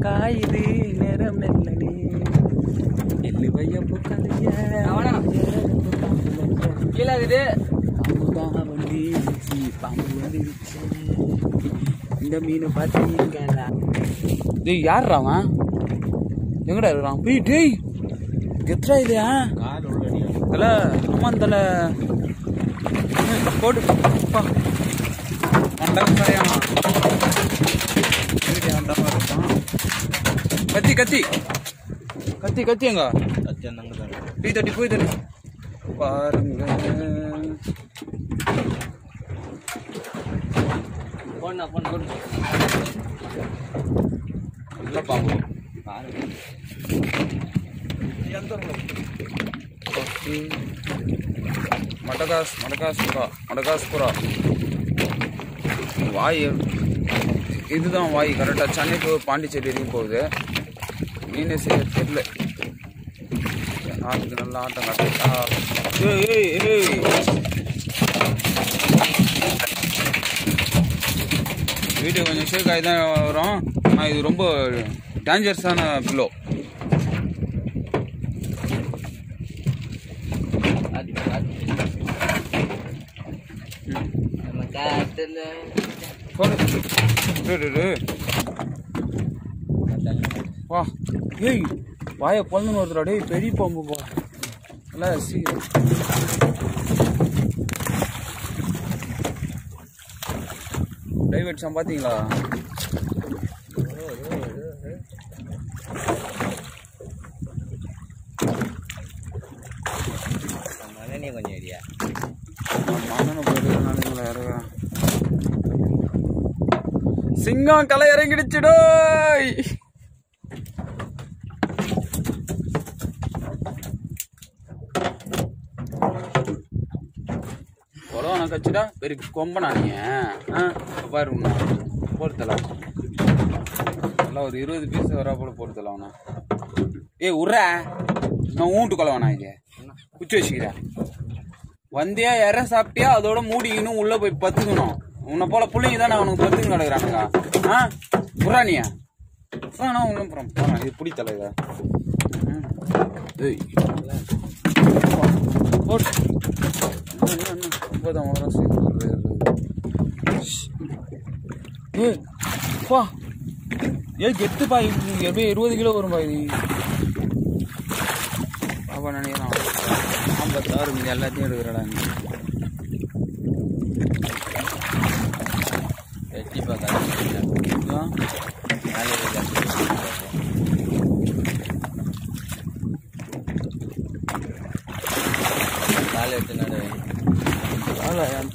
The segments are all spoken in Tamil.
காயுது நேரம் இல்லனே எள்ளு வையப்பு கதைய கீழே இருக்குது பாம்புதான் வந்துருச்சு பாம்பு வந்துருச்சு இந்த மீனை பார்த்தீங்களா டேய் யார்ரா அவன் எங்கடா இருக்கிறான் போய் டேய் கெத்ரா இது தலை ஆமா தலை போட்டு மண்டபம் கிடையாமா அந்த மாதிரி இருப்பான் கத்தி கத்தி கத்தி கத்தி எங்க போய் தட்டி போய் தட்டி பாருங்க நல்ல பாம்பு மடகாஸ்புரா வாய் இதுதான் வாய் கரெக்டாக சென்னை டு பாண்டிச்சேரி வரைக்கும் போகுது மீன் செய்ய தெரியல ஆட்டுக்கு நல்லா ஆட்டம் காட்டா வீடியோ கொஞ்சம் ஷேக் ஆகி தான் வரும் ஆனால் இது ரொம்ப டேஞ்சரஸான பில்லோ வா ஏய் வாயை பொழுதுன்னு வருதுடா டேய் பெரிய பாம்பு போ நல்லா சீக்கிரம் டைவர்ட்ஸாக பார்த்தீங்களா மண்ணனே கொஞ்சம் ஏரியா மண்ணனை போயிட்டு யாரும் சிங்கம் களை இறங்கிடுச்சுடோய் கொலவான கச்சுடா பெரிய கொம்பனா நீங்க பாருங்கண்ணா போடுத்தலாம் நல்லா ஒரு 20 பீஸ் வரா போல போடுத்தலாம் அவனா ஏய் உர்ற நான் ஊண்டு கொலவானா இது குச்சி வச்சுக்கிறேன் வந்தியா இற சாப்பிட்டியா அதோட மூடிக்கணும் உள்ள போய் பத்துக்கணும் உன்னை போல பிள்ளைங்க தானே அவனுக்கு பத்துக்கு கிடக்குறானுங்க புறானியா ஒன்றும் போறான் இது பிடித்தல இதை கெத்துப்பா எப்படியும் 20 கிலோ வரும்பா இது அப்பா நினைக்கிறான் 56 மீன் எல்லாத்தையும் எடுக்கிறாடா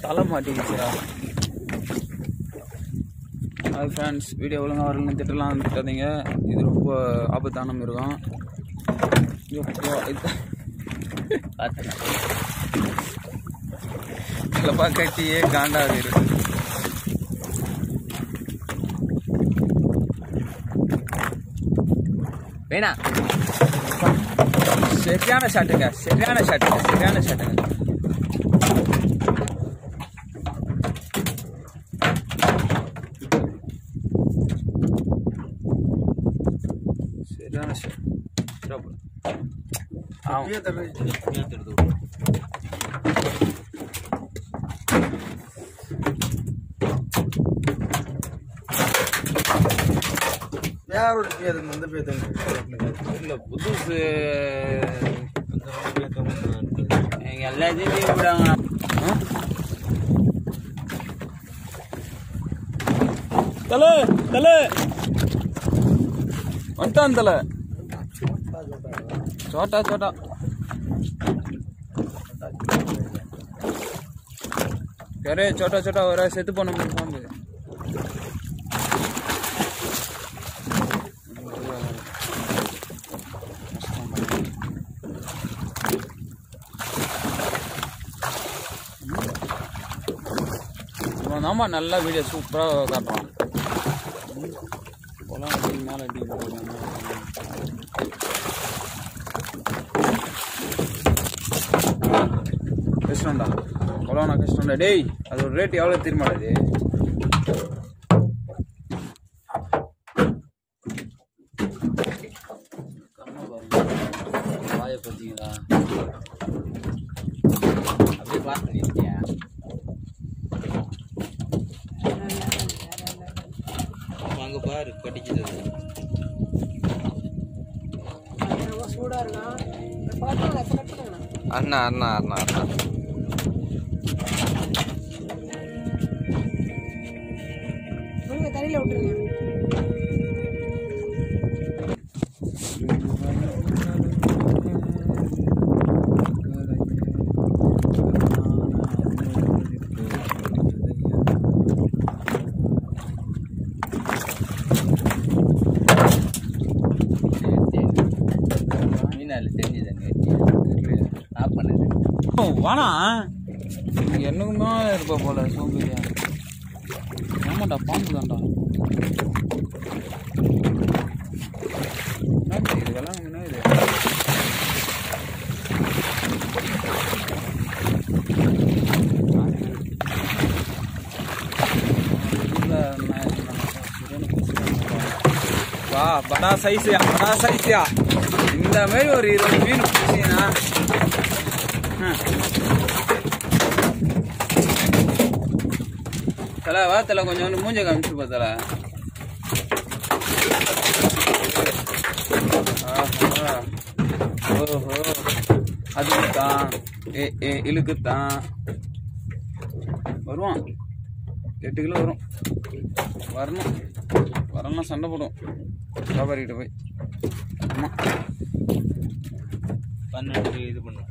தலை மாட்டிக்கிச்சா ஹாய் ஃப்ரெண்ட்ஸ் வீடியோ ஒழுங்காக வரலன்னு திட்டலாம் திட்டாதீங்க இது ரொம்ப ஆபத்தான மிருகம் இல்லப்பா கட்டியே காண்டாது இருக்கு வேணா சரியான ஷாட்டுங்க இல்ல புதுசு எல்லாத்தையும் விடாங்க தலை தலை வந்துட்டான் தலை छोटा छोटा अरे छोटा छोटा हो रहा है सेतु पोना நம்ம நல்ல வீடியோ சூப்பரா காட்டுறோம் போலாம் மேல அடி கஷ்டம்டா கொலவான கஷ்டம்டா டேய் அதோட ரேட் எவ்வளவு தெரியுமாடா இது வாயை பார்த்தீங்களா? அப்படியே பாஸ் பண்ணிருக்கியா? அங்கே பாரு கட்டிக்குது. அண்ணா அண்ணா அண்ணா அண்ணா தண்ணியில் விட்டுருங்க. மீனால தெரிஞ்சுதாங்க ஆஃப் பண்ணுது. வாணா என்னக்குமே இருப்பா போல சோம்பேறியா. ஆமாண்டா பாம்பு தான்டா. இதெல்லாம் என்ன இது? வா படா சைஸியா, படா சைஸியா. இந்த மாதிரி ஒரு 20 மீன் பிடிச்சிங்கன்னா தலை வா தலை கொஞ்சம் மூஞ்ச காமிச்சு பார்த்தல. ஓஹோ அதுக்குத்தான் இழுக்குத்தான் வருவான். 8 கிலோ வரும். வரணும் சண்டை போடும் வியாபாரிக்கிட்ட போய். ஆமாம் 12 இது பண்ணும்.